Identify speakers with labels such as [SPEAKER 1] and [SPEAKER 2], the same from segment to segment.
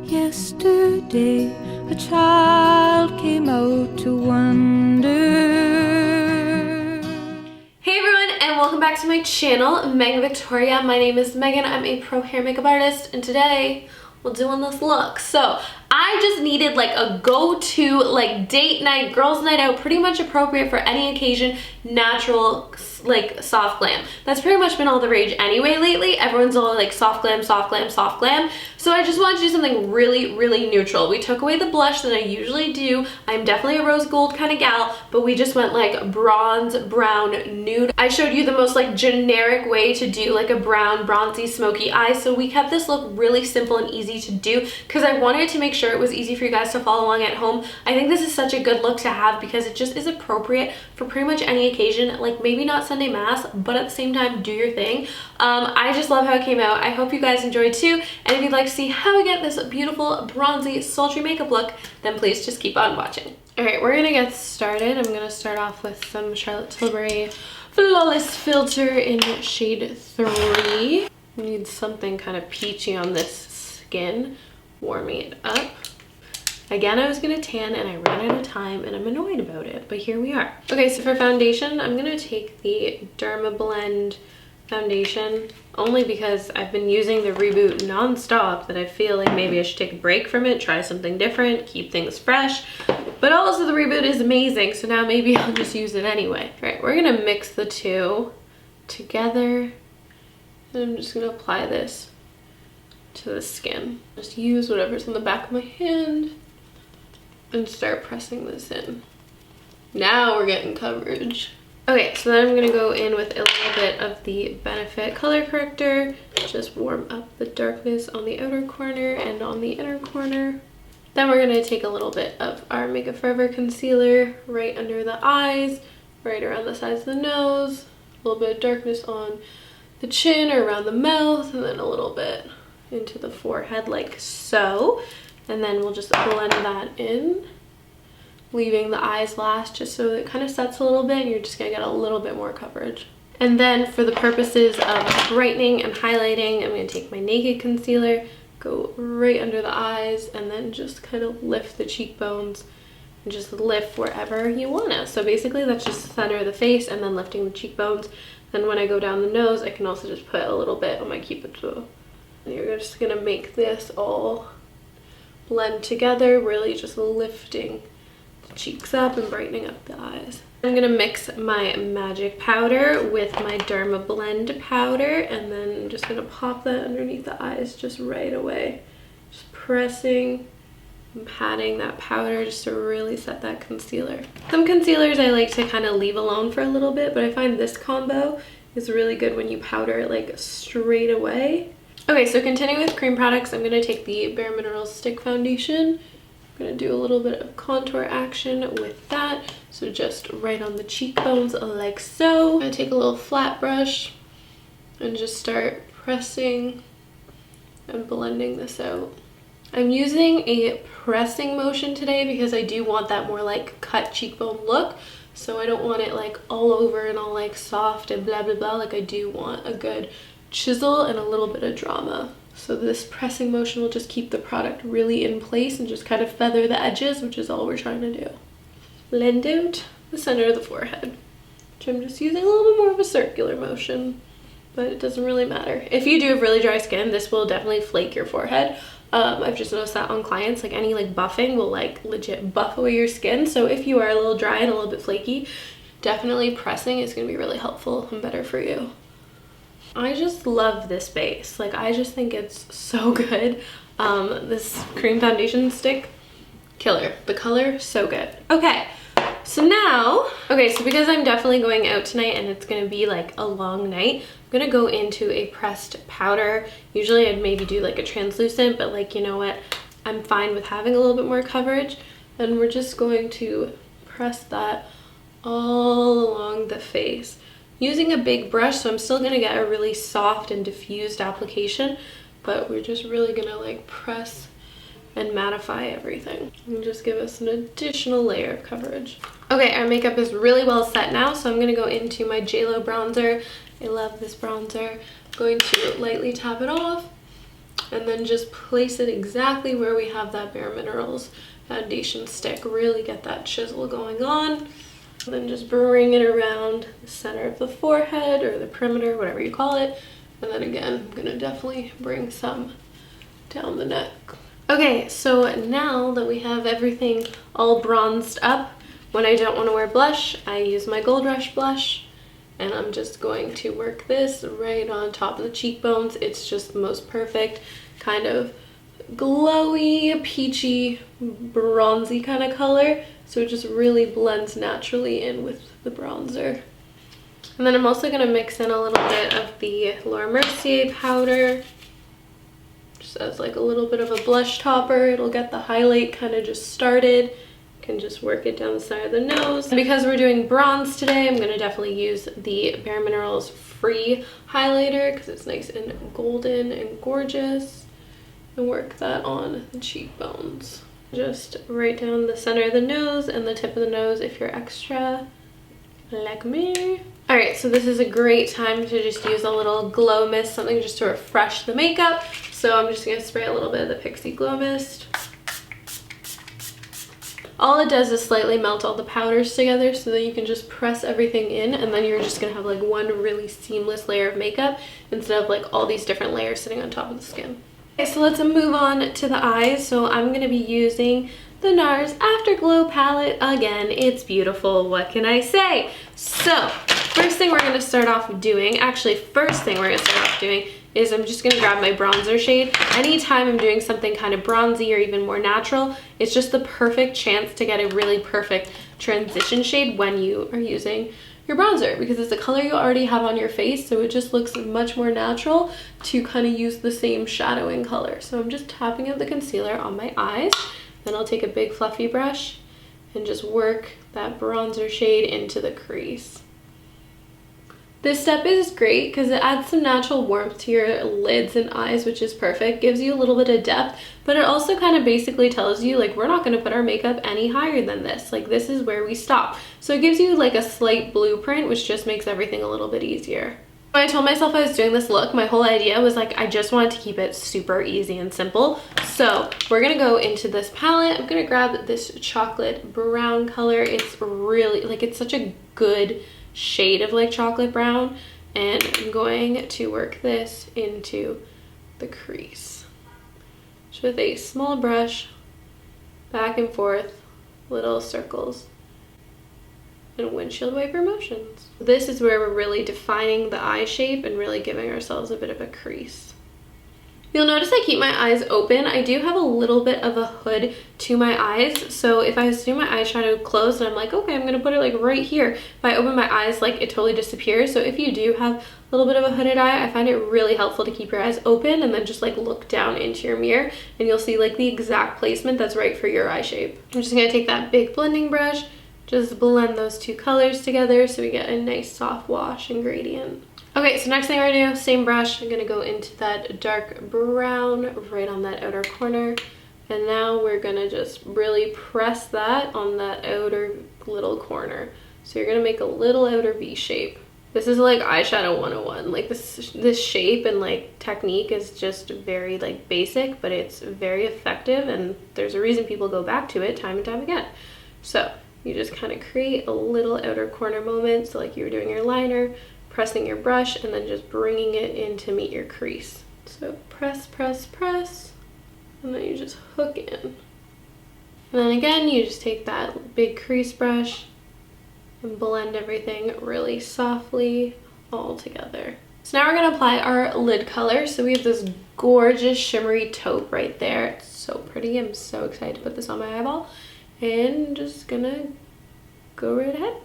[SPEAKER 1] Yesterday, a child came out to wonder.
[SPEAKER 2] Hey everyone, and welcome back to my channel, Megan Victoria. My name is Megan. I'm a pro hair makeup artist, and today we're doing this look. So I just needed like a go-to like date night, girls night out, pretty much appropriate for any occasion, natural, like soft glam. That's pretty much been all the rage anyway lately. Everyone's all like soft glam, soft glam, soft glam. So I just wanted to do something really neutral. We took away the blush that I usually do. I'm definitely a rose gold kind of gal, but we just went like bronze, brown, nude. I showed you the most like generic way to do like a brown, bronzy, smoky eye. So we kept this look really simple and easy to do because I wanted to make sure it was easy for you guys to follow along at home. I think this is such a good look to have because it just is appropriate for pretty much any occasion, like maybe not Sunday mass, but at the same time do your thing. I just love how it came out. I hope you guys enjoyed too, and if you'd like to see how I get this beautiful bronzy sultry makeup look, then please just keep on watching. All right, we're gonna get started. I'm gonna start off with some Charlotte Tilbury Flawless Filter in shade 3. We need something kind of peachy on this skin, warming it up. Again, I was gonna tan and I ran out of time and I'm annoyed about it, but here we are. Okay, so for foundation, I'm gonna take the Dermablend Foundation, only because I've been using the Reboot non-stop that I feel like maybe I should take a break from it, try something different, keep things fresh. But also the Reboot is amazing, so now maybe I'll just use it anyway. All right, we're gonna mix the two together. And I'm just gonna apply this to the skin. Just use whatever's on the back of my hand and start pressing this in. Now we're getting coverage. Okay, so then I'm gonna go in with a little bit of the Benefit Color Corrector, just warm up the darkness on the outer corner and on the inner corner. Then we're gonna take a little bit of our Makeup Forever concealer right under the eyes, right around the sides of the nose, a little bit of darkness on the chin or around the mouth, and then a little bit into the forehead like so. And then we'll just blend that in, leaving the eyes last just so it kind of sets a little bit and you're just gonna get a little bit more coverage. And then for the purposes of brightening and highlighting, I'm gonna take my Naked Concealer, go right under the eyes, and then just kind of lift the cheekbones and just lift wherever you wanna. So basically that's just the center of the face and then lifting the cheekbones. Then when I go down the nose, I can also just put a little bit on my cupid bow. And you're just gonna make this all blend together, really just lifting the cheeks up and brightening up the eyes. I'm gonna mix my magic powder with my Dermablend powder, and then I'm just gonna pop that underneath the eyes just right away. Just pressing and patting that powder just to really set that concealer. Some concealers I like to kind of leave alone for a little bit, but I find this combo is really good when you powder it like straight away. Okay, so continuing with cream products, I'm gonna take the BareMinerals Stick Foundation. I'm gonna do a little bit of contour action with that. So just right on the cheekbones like so. I'm gonna take a little flat brush and just start pressing and blending this out. I'm using a pressing motion today because I do want that more like cut cheekbone look. So I don't want it like all over and all like soft and blah blah blah. Like I do want a good chisel and a little bit of drama. So this pressing motion will just keep the product really in place and just kind of feather the edges, which is all we're trying to do. Blend out the center of the forehead, which I'm just using a little bit more of a circular motion, but it doesn't really matter. If you do have really dry skin, this will definitely flake your forehead. I've just noticed that on clients, like any like buffing will like legit buff away your skin. So if you are a little dry and a little bit flaky, definitely pressing is gonna be really helpful and better for you. I just love this base. Like I just think it's so good. This cream foundation stick, killer. The color, so good. Okay, so now, so because I'm definitely going out tonight and it's gonna be like a long night, I'm gonna go into a pressed powder. Usually I'd maybe do like a translucent, but like, you know what? I'm fine with having a little bit more coverage. And we're just going to press that all along the face. Using a big brush, so I'm still gonna get a really soft and diffused application, but we're just really gonna like press and mattify everything and just give us an additional layer of coverage. Okay, our makeup is really well set now, so I'm gonna go into my JLo bronzer. I love this bronzer. I'm going to lightly tap it off and then just place it exactly where we have that BareMinerals foundation stick. Really get that chisel going on. And then just bring it around the center of the forehead or the perimeter, whatever you call it. And then again, I'm gonna definitely bring some down the neck. Okay, so now that we have everything all bronzed up, when I don't want to wear blush, I use my Gold Rush blush, and I'm just going to work this right on top of the cheekbones. It's just the most perfect kind of glowy, peachy, bronzy kind of color, so it just really blends naturally in with the bronzer. And then I'm also going to mix in a little bit of the Laura Mercier powder, just as like a little bit of a blush topper. It'll get the highlight kind of just started. Can just work it down the side of the nose. And because we're doing bronze today, I'm going to definitely use the BareMinerals Free highlighter because it's nice and golden and gorgeous, and work that on the cheekbones. Just right down the center of the nose and the tip of the nose if you're extra like me. All right, so this is a great time to just use a little glow mist, something just to refresh the makeup. So I'm just going to spray a little bit of the Pixie Glow Mist. All it does is slightly melt all the powders together so that you can just press everything in, and then you're just gonna have like one really seamless layer of makeup instead of like all these different layers sitting on top of the skin. Okay, so let's move on to the eyes. So I'm gonna be using the Nars Afterglow palette again. It's beautiful, what can I say? So first thing we're gonna start off doing, is I'm just gonna grab my bronzer shade. Anytime I'm doing something kind of bronzy or even more natural, it's just the perfect chance to get a really perfect transition shade when you are using your bronzer, because it's a color you already have on your face, so it just looks much more natural to kind of use the same shadowing color. So I'm just tapping out the concealer on my eyes, then I'll take a big fluffy brush and just work that bronzer shade into the crease. This step is great because it adds some natural warmth to your lids and eyes, which is perfect. Gives you a little bit of depth, but it also kind of basically tells you like we're not going to put our makeup any higher than this. Like this is where we stop. So it gives you like a slight blueprint, which just makes everything a little bit easier. When I told myself I was doing this look, my whole idea was like I just wanted to keep it super easy and simple. So we're going to go into this palette. I'm going to grab this chocolate brown color. It's really like, it's such a good shade of like chocolate brown, and I'm going to work this into the crease just with a small brush, back and forth, little circles and windshield wiper motions. This is where we're really defining the eye shape and really giving ourselves a bit of a crease. You'll notice I keep my eyes open. I do have a little bit of a hood to my eyes, so if I was doing my eyeshadow closed and I'm like, okay, I'm gonna put it like right here, if I open my eyes, like it totally disappears. So if you do have a little bit of a hooded eye, I find it really helpful to keep your eyes open and then just like look down into your mirror, and you'll see like the exact placement that's right for your eye shape. I'm just gonna take that big blending brush, just blend those two colors together so we get a nice soft wash and gradient. Okay, so next thing we're gonna do, same brush, I'm gonna go into that dark brown right on that outer corner. And now we're gonna just really press that on that outer little corner. So you're gonna make a little outer V shape. This is like eyeshadow 101. Like this shape and like technique is just very like basic, but it's very effective, and there's a reason people go back to it time and time again. So you just kind of create a little outer corner moment, so like you were doing your liner, pressing your brush and then just bringing it in to meet your crease. So press, press, press, and then you just hook in. And then again, you just take that big crease brush and blend everything really softly all together. So now we're gonna apply our lid color. So we have this gorgeous shimmery taupe right there. It's so pretty. I'm so excited to put this on my eyeball. And just gonna go right ahead.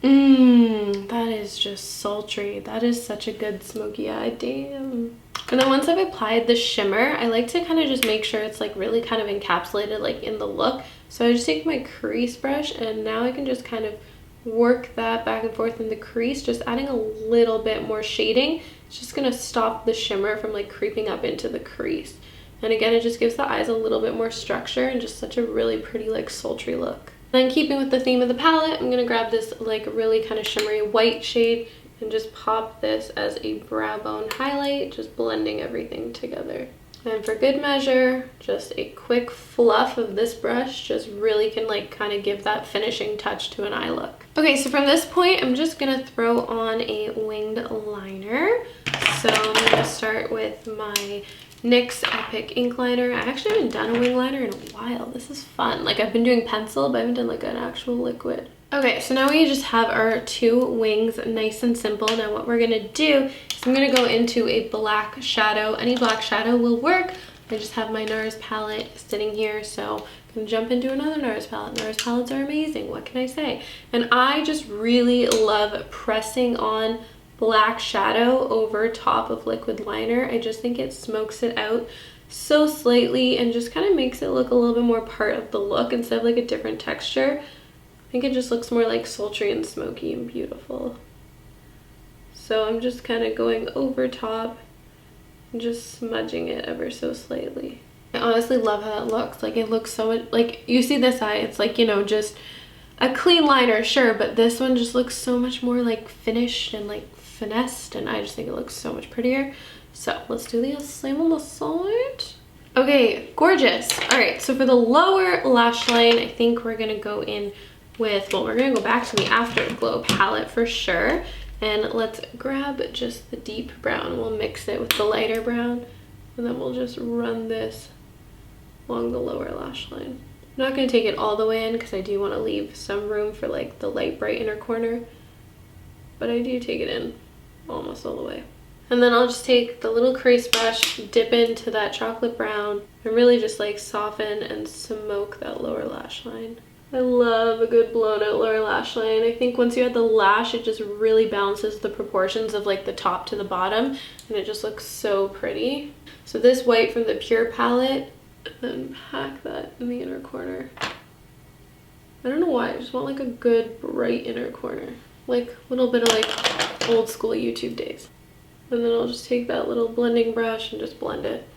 [SPEAKER 2] That is just sultry. That is such a good smoky eye, damn. And then once I've applied the shimmer, I like to kind of just make sure it's like really kind of encapsulated like in the look. So I just take my crease brush, and now I can just kind of work that back and forth in the crease, just adding a little bit more shading. It's just gonna stop the shimmer from like creeping up into the crease. And again, it just gives the eyes a little bit more structure and just such a really pretty like sultry look. Then keeping with the theme of the palette, I'm gonna grab this like really kind of shimmery white shade and just pop this as a brow bone highlight, just blending everything together. And for good measure, just a quick fluff of this brush just really can like kind of give that finishing touch to an eye look. Okay, so from this point, I'm just gonna throw on a winged liner. So I'm gonna start with my NYX Epic ink liner. I actually haven't done a wing liner in a while. This is fun. Like I've been doing pencil, but I haven't done like an actual liquid. Okay, so now we just have our 2 wings, nice and simple. Now what we're gonna do is I'm gonna go into a black shadow. Any black shadow will work. I just have my Nars palette sitting here, so I'm gonna jump into another Nars palette. Nars palettes are amazing, what can I say? And I just really love pressing on black shadow over top of liquid liner. I just think it smokes it out so slightly and just kind of makes it look a little bit more part of the look instead of like a different texture. I think it just looks more like sultry and smoky and beautiful. So I'm just kind of going over top and just smudging it ever so slightly. I honestly love how that looks. Like it looks so, like you see this eye, it's like, you know, just a clean liner, sure, but this one just looks so much more like finished and like finessed, and I just think it looks so much prettier. So let's do the same on the side. Okay, gorgeous. All right, so for the lower lash line, I think we're gonna go in with, well, we're gonna go back to the Afterglow palette for sure. And let's grab just the deep brown. We'll mix it with the lighter brown, and then we'll just run this along the lower lash line. I'm not gonna take it all the way in because I do wanna leave some room for like the light bright inner corner, but I do take it in almost all the way. And then I'll just take the little crease brush, dip into that chocolate brown, and really just like soften and smoke that lower lash line. I love a good blown out lower lash line. I think once you add the lash, it just really balances the proportions of like the top to the bottom, and it just looks so pretty. So this white from the Pure palette, and then pack that in the inner corner. I don't know why, I just want like a good bright inner corner. Like a little bit of like old school YouTube days. And then I'll just take that little blending brush and just blend it.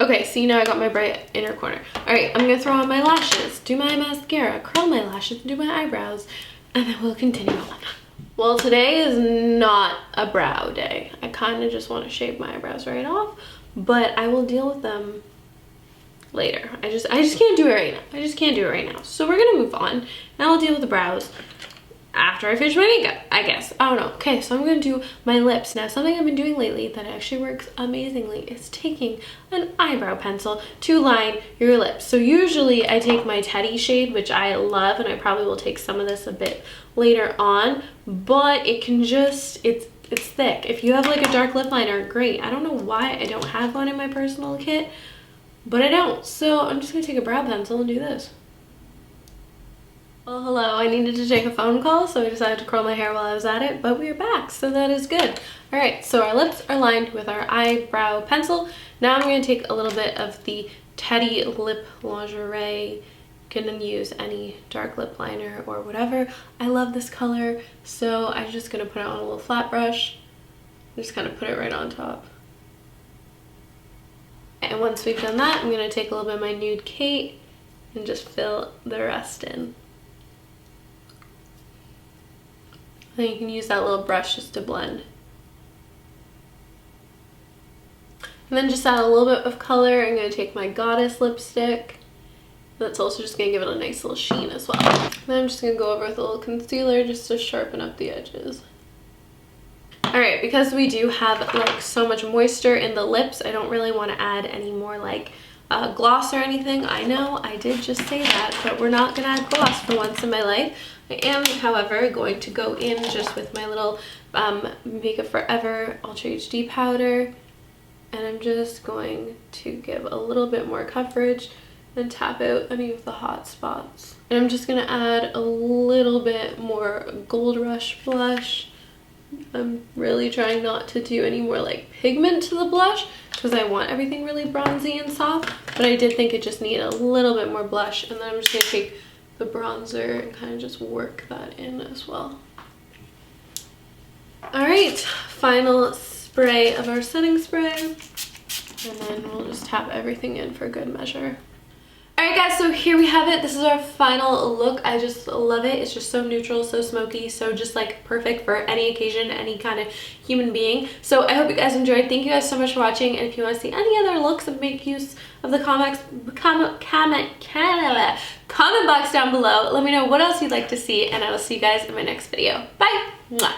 [SPEAKER 2] Okay, see, now I got my bright inner corner. All right, I'm gonna throw on my lashes, do my mascara, curl my lashes, and do my eyebrows, and then we'll continue on. Well, today is not a brow day. I kind of just want to shave my eyebrows right off, but I will deal with them later. I just can't do it right now. I just can't do it right now. So we're gonna move on, and I'll deal with the brows after I finish my makeup, I guess. I don't know. Okay, so I'm gonna do my lips. Now, something I've been doing lately that actually works amazingly is taking an eyebrow pencil to line your lips. So usually I take my Teddy shade, which I love, and I probably will take some of this a bit later on, but it can just, it's thick. If you have like a dark lip liner, great. I don't know why I don't have one in my personal kit, but I don't. So I'm just gonna take a brow pencil and do this. Well, hello, I needed to take a phone call, so I decided to curl my hair while I was at it, but we're back, so that is good. All right, so our lips are lined with our eyebrow pencil. Now I'm gonna take a little bit of the Teddy Lip Lingerie. You can use any dark lip liner or whatever. I love this color, so I'm just gonna put it on a little flat brush. Just kind of put it right on top. And once we've done that, I'm gonna take a little bit of my Nude Kate and just fill the rest in. Then you can use that little brush just to blend. And then just add a little bit of color. I'm going to take my Goddess lipstick. That's also just going to give it a nice little sheen as well. Then I'm just going to go over with a little concealer just to sharpen up the edges. Alright, because we do have like so much moisture in the lips, I don't really want to add any more like gloss or anything. I know I did just say that, but we're not going to add gloss for once in my life. I am, however, going to go in just with my little Makeup Forever Ultra HD powder, and I'm just going to give a little bit more coverage and tap out any of the hot spots. And I'm just going to add a little bit more Gold Rush blush. I'm really trying not to do any more like pigment to the blush because I want everything really bronzy and soft, but I did think it just needed a little bit more blush. And then I'm just going to take the bronzer and kind of just work that in as well. All right, final spray of our setting spray, and then we'll just tap everything in for good measure. Alright guys, so here we have it. This is our final look. I just love it. It's just so neutral, so smoky, so just like perfect for any occasion, any kind of human being. So I hope you guys enjoyed. Thank you guys so much for watching, and if you want to see any other looks and make use of the comment box down below. Let me know what else you'd like to see, and I will see you guys in my next video. Bye! Mwah.